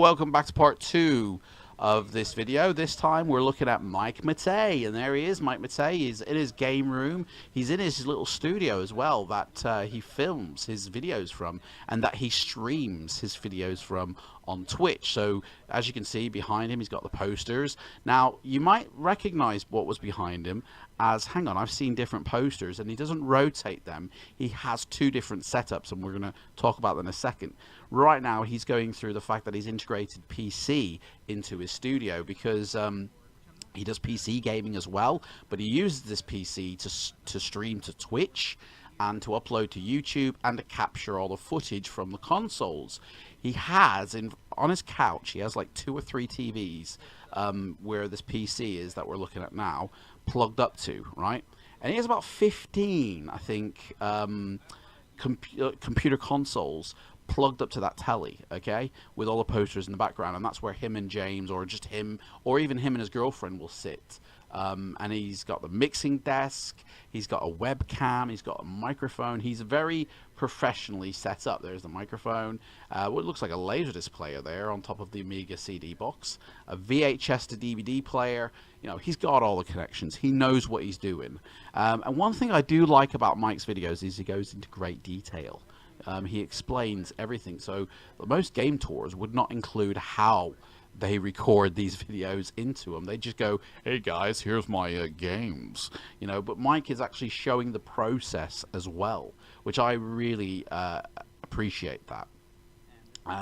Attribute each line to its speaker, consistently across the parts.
Speaker 1: welcome back to part 2 of this video. This time we're looking at Mike Matei, and there he is. Mike Matei. He's in his game room. He's in his little studio as well that he films his videos from, and that he streams his videos from on Twitch. So as you can see behind him, he's got the posters. Now you might recognize what was behind him as, hang on, I've seen different posters, and he doesn't rotate them. He has two different setups, and we're going to talk about them in a second. Right now he's going through the fact that he's integrated PC into his studio because he does PC gaming as well, but he uses this PC to stream to Twitch and to upload to YouTube and to capture all the footage from the consoles. He has, on his couch, he has like 2 or 3 TVs where this PC is that we're looking at now plugged up to, right? And he has about 15, I think, computer consoles plugged up to that telly, okay, with all the posters in the background, and that's where him and James, or just him, or even him and his girlfriend will sit. And he's got the mixing desk, he's got a webcam, he's got a microphone. He's very professionally set up. There's the microphone, what looks like a laser displayer there on top of the Amiga CD box, a VHS to DVD player. You know, he's got all the connections. He knows what he's doing. And one thing I do like about Mike's videos is he goes into great detail. He explains everything. So most game tours would not include how they record these videos into them. They just go, hey guys, here's my games, you know. But Mike is actually showing the process as well, which I really appreciate that.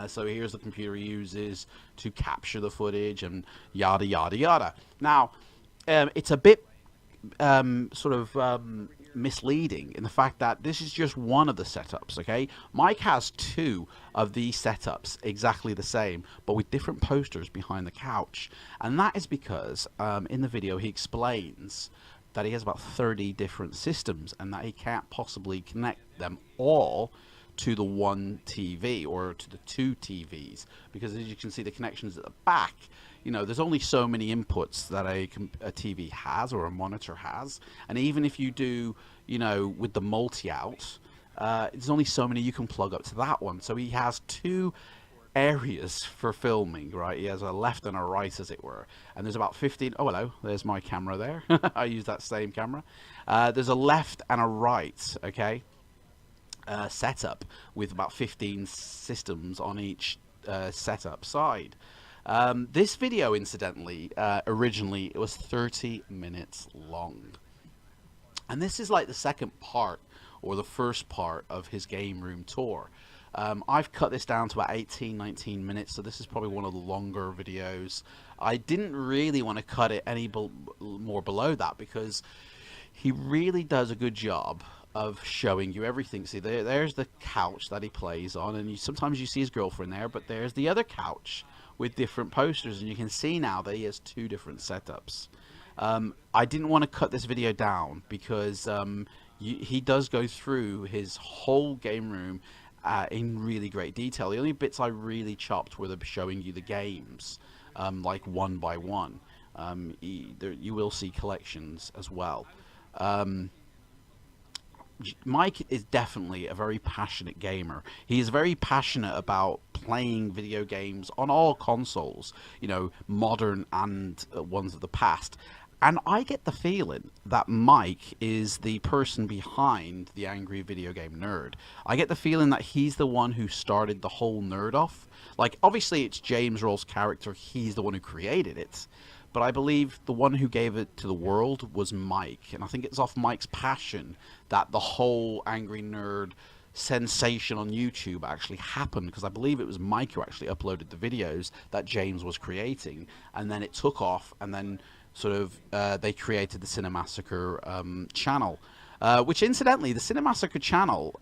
Speaker 1: So here's the computer he uses to capture the footage and yada yada yada. Now it's a bit misleading in the fact that this is just one of the setups, okay? Mike has 2 of these setups exactly the same, but with different posters behind the couch, and that is because in the video he explains that he has about 30 different systems and that he can't possibly connect them all to the one TV or to the 2 TVs, because as you can see the connections at the back, you know, there's only so many inputs that a TV has or a monitor has, and even if you do, you know, with the multi-out, there's only so many you can plug up to that one. So he has 2 areas for filming, right? He has a left and a right, as it were, and there's about 15. Oh, hello, there's my camera there. I use that same camera. There's a left and a right, okay, setup with about 15 systems on each setup side. This video, incidentally, originally it was 30 minutes long, and this is like the second part or the first part of his game room tour. I've cut this down to about 18-19 minutes, so this is probably one of the longer videos. I didn't really want to cut it any more below that because he really does a good job of showing you everything. See, there's the couch that he plays on, and sometimes you see his girlfriend there, but there's the other couch with different posters, and you can see now that he has 2 different setups. I didn't want to cut this video down because he does go through his whole game room in really great detail. The only bits I really chopped were showing you the games, like one by one. You will see collections as well. Mike is definitely a very passionate gamer. He is very passionate about playing video games on all consoles, you know, modern and ones of the past. And I get the feeling that Mike is the person behind the Angry Video Game Nerd. I get the feeling that he's the one who started the whole nerd off. Like, obviously it's James Rolle's character, he's the one who created it. But I believe the one who gave it to the world was Mike. And I think it's off Mike's passion that the whole Angry Nerd sensation on YouTube actually happened, because I believe it was Mike who actually uploaded the videos that James was creating. And then it took off, and then sort of they created the Cinemassacre channel. Which, incidentally, the Cinemassacre channel,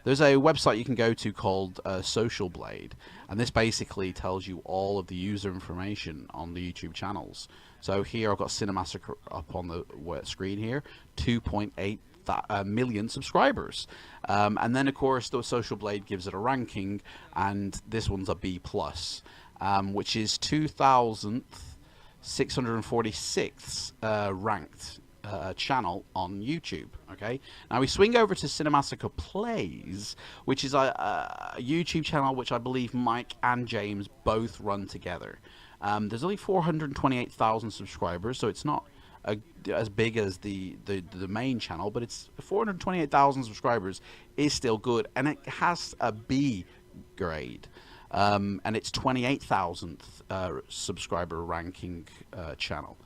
Speaker 1: there's a website you can go to called Social Blade, and this basically tells you all of the user information on the YouTube channels. So here I've got Cinemassacre up on the screen here, 2.8 million subscribers. And then, of course, the Social Blade gives it a ranking, and this one's a B+, which is 2,646th ranked channel on YouTube. Okay, now we swing over to Cinemassacre Plays, which is a YouTube channel which I believe Mike and James both run together. There's only 428,000 subscribers, so it's not as big as the main channel, but it's 428,000 subscribers is still good, and it has a B grade, and it's 28,000th subscriber ranking channel.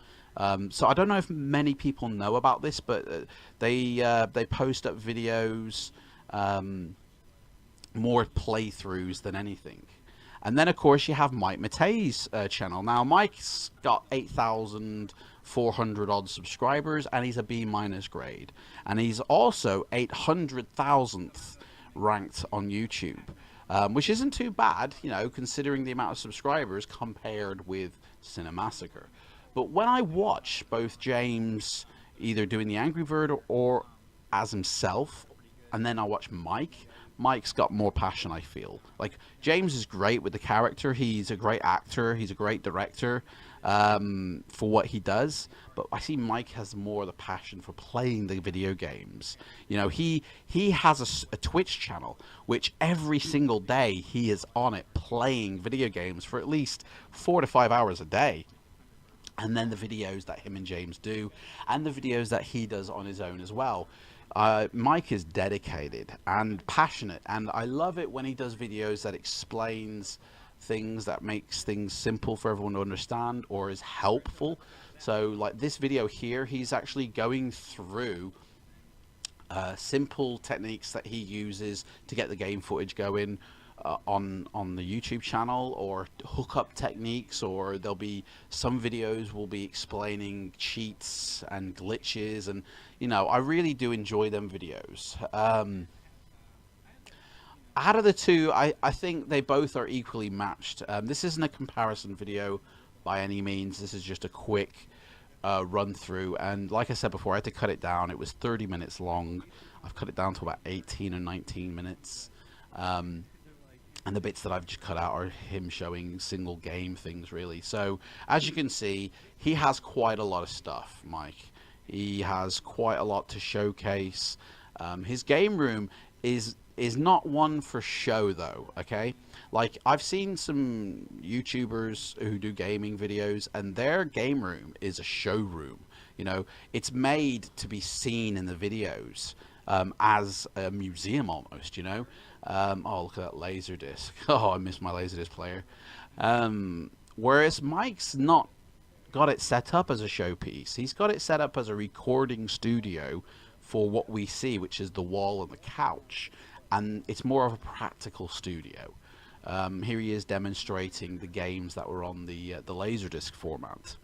Speaker 1: So I don't know if many people know about this, but they post up videos, more playthroughs than anything. And then of course you have Mike Matei's channel. Now Mike's got 8,400 odd subscribers, and he's a B- grade, and he's also 800,000th ranked on YouTube, which isn't too bad, you know, considering the amount of subscribers compared with Cinemassacre. But when I watch both James either doing the Angry Bird or as himself, and then I watch Mike's got more passion, I feel. Like, James is great with the character. He's a great actor. He's a great director for what he does. But I see Mike has more of the passion for playing the video games. You know, he has a Twitch channel, which every single day he is on it playing video games for at least 4 to 5 hours a day. And then the videos that him and James do, and the videos that he does on his own as well. Mike is dedicated and passionate, and I love it when he does videos that explains things, that makes things simple for everyone to understand, or is helpful. So like this video here, he's actually going through simple techniques that he uses to get the game footage going on the YouTube channel, or hookup techniques, or there'll be some videos will be explaining cheats and glitches, and you know, I really do enjoy them videos. Out of the two, I think they both are equally matched. This isn't a comparison video by any means. This is just a quick run through, and like I said before, I had to cut it down. It was 30 minutes long. I've cut it down to about 18 or 19 minutes. And the bits that I've just cut out are him showing single game things, really. So as you can see, he has quite a lot of stuff, Mike. He has quite a lot to showcase. His game room is not one for show, though, okay? Like, I've seen some YouTubers who do gaming videos, and their game room is a showroom. You know, it's made to be seen in the videos as a museum almost, you know? Oh, look at that Laserdisc. Oh, I miss my Laserdisc player. Whereas Mike's not got it set up as a showpiece. He's got it set up as a recording studio for what we see, which is the wall and the couch. And it's more of a practical studio. Here he is demonstrating the games that were on the Laserdisc format.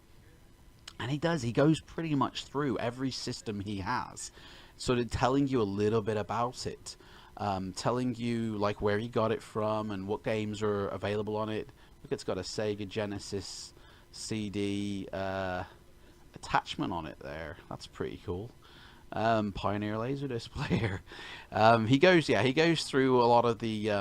Speaker 1: And he goes pretty much through every system he has, sort of telling you a little bit about it. Telling you like where he got it from and what games are available on it. Look, it's got a Sega Genesis CD attachment on it there. That's pretty cool. Pioneer Laserdisc player. He goes through a lot of the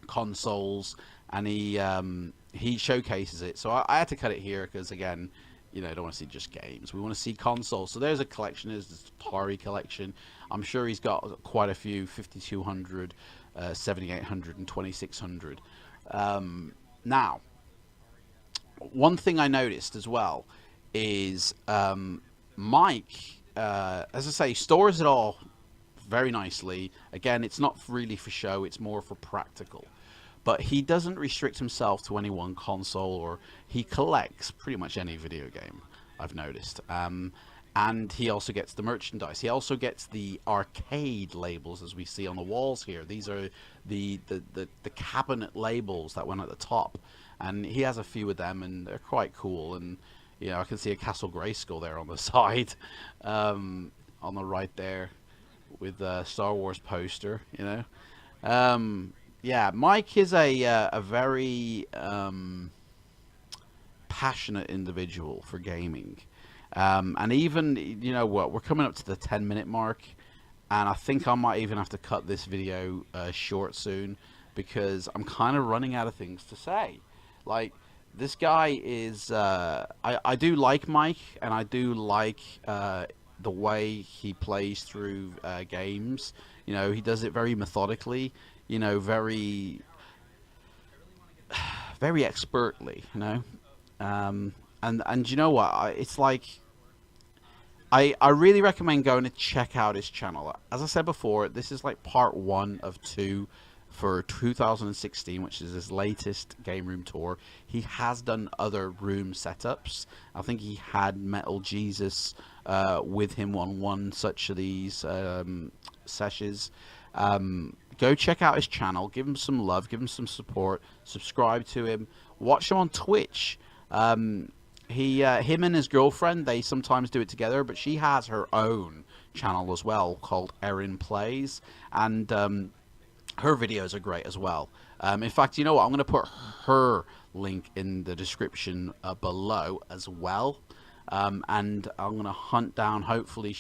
Speaker 1: consoles, and he showcases it. So I had to cut it here because, again, you know, I don't want to see just games. We want to see consoles. So there's a collection. There's this Atari collection. I'm sure he's got quite a few, 5200, 7800, and 2600. Now, one thing I noticed as well is Mike, as I say, stores it all very nicely. Again, it's not really for show. It's more for practical. But he doesn't restrict himself to any one console, or he collects pretty much any video game, I've noticed. And he also gets the merchandise. He also gets the arcade labels, as we see on the walls here. These are the cabinet labels that went at the top. And he has a few of them, and they're quite cool. And, you know, I can see a Castle Grayskull there on the side, on the right there, with a Star Wars poster, you know. Yeah, Mike is a very passionate individual for gaming. And even, you know what, we're coming up to the 10-minute mark, and I think I might even have to cut this video short soon, because I'm kind of running out of things to say. Like, This guy is. I do like Mike, and I do like the way he plays through games. You know, he does it very methodically. You know, very expertly. You know, and you know what? It's like I really recommend going to check out his channel. As I said before, this is like part one of two for 2016, which is his latest game room tour. He has done other room setups. I think he had Metal Jesus with him on one such of these sessions. Go check out his channel, give him some love, give him some support, subscribe to him, watch him on Twitch. Him and his girlfriend, they sometimes do it together, but she has her own channel as well called Erin Plays, and her videos are great as well. In fact, you know what? I'm going to put her link in the description below as well. And I'm going to hunt down, hopefully,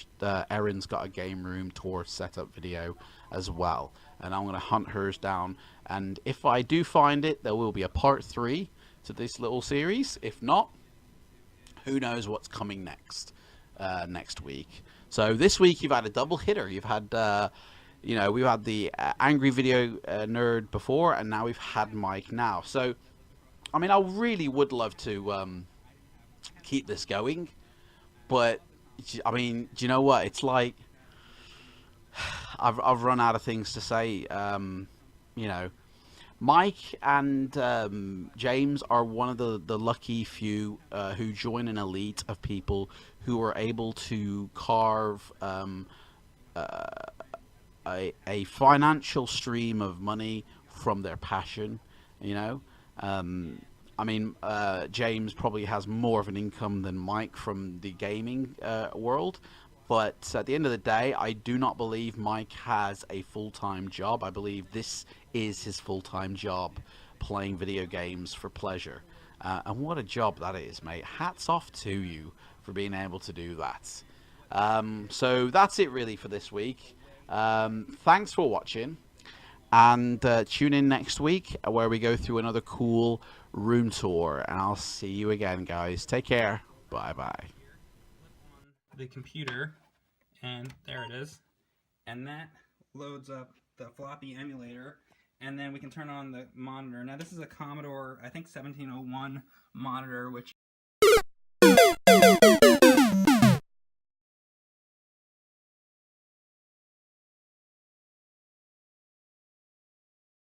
Speaker 1: Erin's got a game room tour setup video as well. And I'm going to hunt hers down. And if I do find it, there will be a part 3 to this little series. If not, who knows what's coming next week. So this week you've had a double hitter. You've had you know, we've had the angry video nerd before, and now we've had Mike now. So I mean, I really would love to keep this going, but I mean, do you know what? It's like I've run out of things to say. You know, Mike and James are one of the lucky few who join an elite of people who are able to carve a financial stream of money from their passion. You know, I mean, James probably has more of an income than Mike from the gaming world. But at the end of the day, I do not believe Mike has a full-time job. I believe this is his full-time job, playing video games for pleasure. And what a job that is, mate. Hats off to you for being able to do that. So that's it really for this week. Thanks for watching. And tune in next week where we go through another cool room tour. And I'll see you again, guys. Take care. Bye-bye.
Speaker 2: The computer, and there it is, and that loads up the floppy emulator, and then we can turn on the monitor. Now this is a Commodore, I think 1701 monitor, which